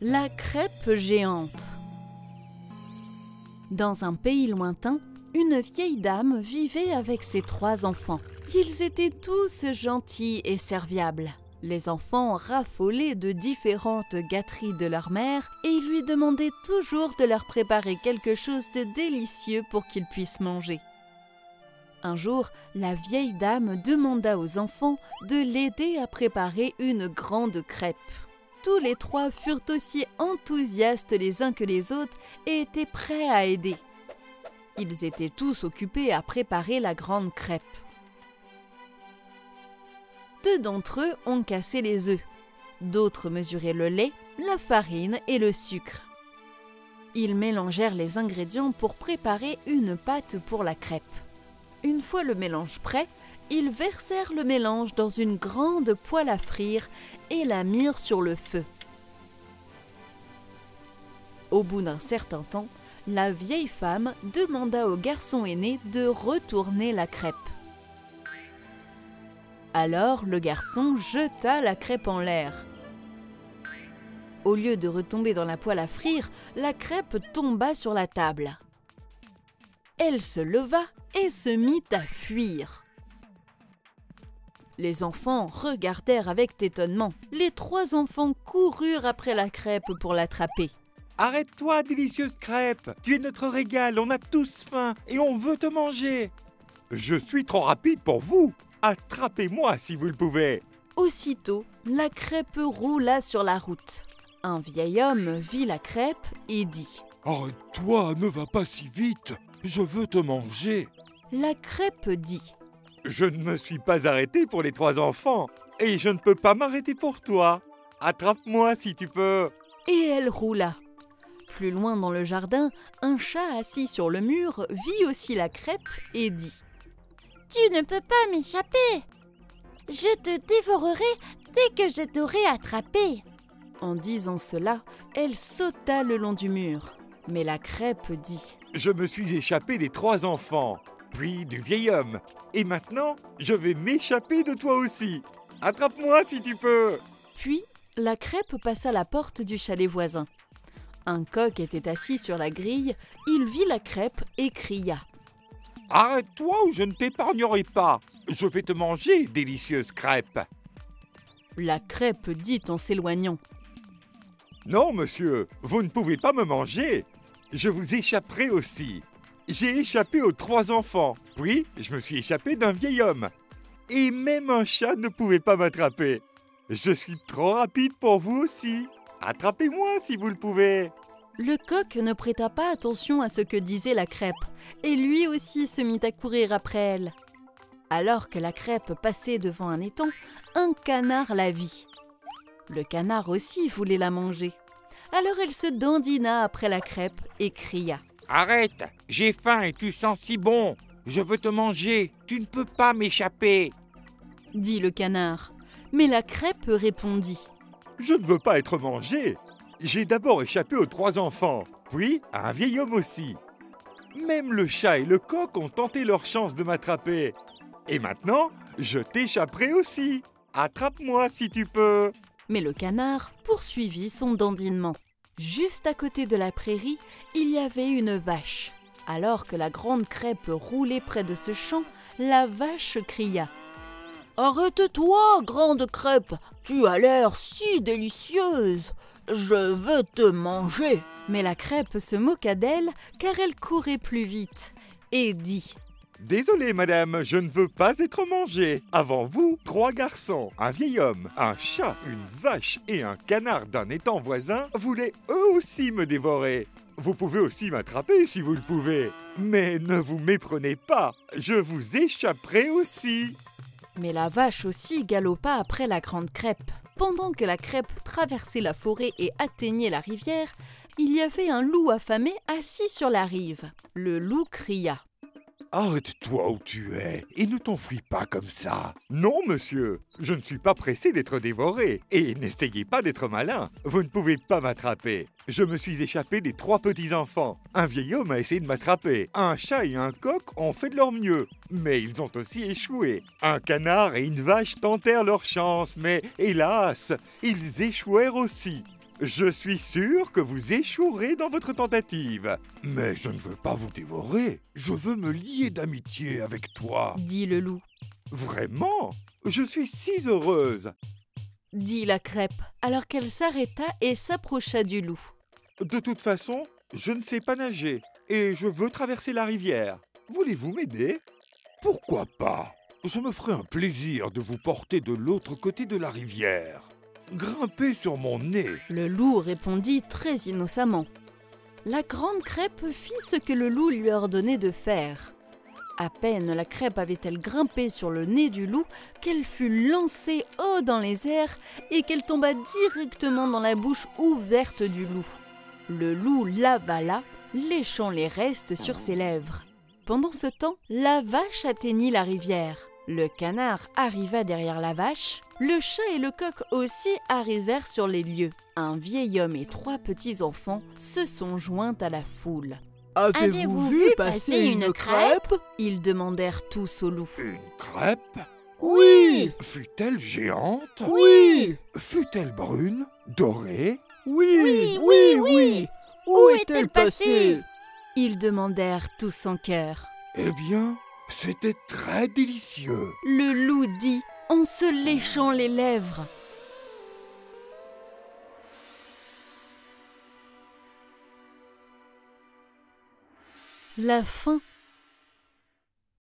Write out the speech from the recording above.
La crêpe géante. Dans un pays lointain, une vieille dame vivait avec ses 3 enfants. Ils étaient tous gentils et serviables. Les enfants raffolaient de différentes gâteries de leur mère et lui demandaient toujours de leur préparer quelque chose de délicieux pour qu'ils puissent manger. Un jour, la vieille dame demanda aux enfants de l'aider à préparer une grande crêpe. Tous les 3 furent aussi enthousiastes les uns que les autres et étaient prêts à aider. Ils étaient tous occupés à préparer la grande crêpe. 2 d'entre eux ont cassé les œufs. D'autres mesuraient le lait, la farine et le sucre. Ils mélangèrent les ingrédients pour préparer une pâte pour la crêpe. Une fois le mélange prêt, ils versèrent le mélange dans une grande poêle à frire et la mirent sur le feu. Au bout d'un certain temps, la vieille femme demanda au garçon aîné de retourner la crêpe. Alors le garçon jeta la crêpe en l'air. Au lieu de retomber dans la poêle à frire, la crêpe tomba sur la table. Elle se leva et se mit à fuir. Les enfants regardèrent avec étonnement. Les 3 enfants coururent après la crêpe pour l'attraper. « Arrête-toi, délicieuse crêpe! Tu es notre régal, on a tous faim et on veut te manger! Je suis trop rapide pour vous! Attrapez-moi si vous le pouvez! » Aussitôt, la crêpe roula sur la route. Un vieil homme vit la crêpe et dit « Arrête-toi, ne va pas si vite! Je veux te manger! » La crêpe dit « Je ne me suis pas arrêté pour les 3 enfants et je ne peux pas m'arrêter pour toi! Attrape-moi si tu peux! » Et elle roula. Plus loin dans le jardin, un chat assis sur le mur vit aussi la crêpe et dit « Tu ne peux pas m'échapper! Je te dévorerai dès que je t'aurai attrapé !» En disant cela, elle sauta le long du mur. Mais la crêpe dit « Je me suis échappé des 3 enfants, puis du vieil homme. Et maintenant, je vais m'échapper de toi aussi. Attrape-moi si tu peux !» Puis, la crêpe passa la porte du chalet voisin. Un coq était assis sur la grille, il vit la crêpe et cria « Arrête-toi ou je ne t'épargnerai pas! Je vais te manger, délicieuse crêpe !» La crêpe dit en s'éloignant « Non, monsieur, vous ne pouvez pas me manger! Je vous échapperai aussi! J'ai échappé aux 3 enfants, puis je me suis échappé d'un vieil homme. Et même un chat ne pouvait pas m'attraper. Je suis trop rapide pour vous aussi! Attrapez-moi si vous le pouvez !» Le coq ne prêta pas attention à ce que disait la crêpe, et lui aussi se mit à courir après elle. Alors que la crêpe passait devant un étang, un canard la vit. Le canard aussi voulait la manger. Alors elle se dandina après la crêpe et cria « Arrête! J'ai faim et tu sens si bon! Je veux te manger! Tu ne peux pas m'échapper !» dit le canard. Mais la crêpe répondit « Je ne veux pas être mangé! J'ai d'abord échappé aux 3 enfants, puis à un vieil homme aussi. Même le chat et le coq ont tenté leur chance de m'attraper. Et maintenant, je t'échapperai aussi. Attrape-moi si tu peux. » Mais le canard poursuivit son dandinement. Juste à côté de la prairie, il y avait une vache. Alors que la grande crêpe roulait près de ce champ, la vache cria « Arrête-toi, grande crêpe, tu as l'air si délicieuse. Je veux te manger !» Mais la crêpe se moqua d'elle car elle courait plus vite et dit « Désolé madame, je ne veux pas être mangée. Avant vous, 3 garçons, un vieil homme, un chat, une vache et un canard d'un étang voisin voulaient eux aussi me dévorer. Vous pouvez aussi m'attraper si vous le pouvez. Mais ne vous méprenez pas, je vous échapperai aussi. » Mais la vache aussi galopa après la grande crêpe. Pendant que la crêpe traversait la forêt et atteignait la rivière, il y avait un loup affamé assis sur la rive. Le loup cria « Arrête-toi où tu es et ne t'enfuis pas comme ça. » « Non, monsieur, je ne suis pas pressé d'être dévoré. Et n'essayez pas d'être malin. Vous ne pouvez pas m'attraper. Je me suis échappé des 3 petits-enfants. Un vieil homme a essayé de m'attraper. Un chat et un coq ont fait de leur mieux. Mais ils ont aussi échoué. Un canard et une vache tentèrent leur chance. Mais hélas, ils échouèrent aussi. Je suis sûr que vous échouerez dans votre tentative. Mais je ne veux pas vous dévorer. Je veux me lier d'amitié avec toi. dit le loup. Vraiment? Je suis si heureuse. Dit la crêpe, alors qu'elle s'arrêta et s'approcha du loup. De toute façon, je ne sais pas nager et je veux traverser la rivière. Voulez-vous m'aider? Pourquoi pas? Je me ferai un plaisir de vous porter de l'autre côté de la rivière. Grimpez sur mon nez. Le loup répondit très innocemment. La grande crêpe fit ce que le loup lui ordonnait de faire. À peine la crêpe avait-elle grimpé sur le nez du loup qu'elle fut lancée haut dans les airs et qu'elle tomba directement dans la bouche ouverte du loup. Le loup l'avala, léchant les restes sur ses lèvres. Pendant ce temps, la vache atteignit la rivière. Le canard arriva derrière la vache. Le chat et le coq aussi arrivèrent sur les lieux. Un vieil homme et 3 petits-enfants se sont joints à la foule. « Avez-vous vu passer une crêpe ?» Ils demandèrent tous au loup. Une crêpe? Oui! Fut-elle géante? Oui! Fut-elle brune? Dorée? Oui! Oui! Où est-elle passée? Ils demandèrent tous en chœur. Eh bien, c'était très délicieux. Le loup dit en se léchant les lèvres. La fin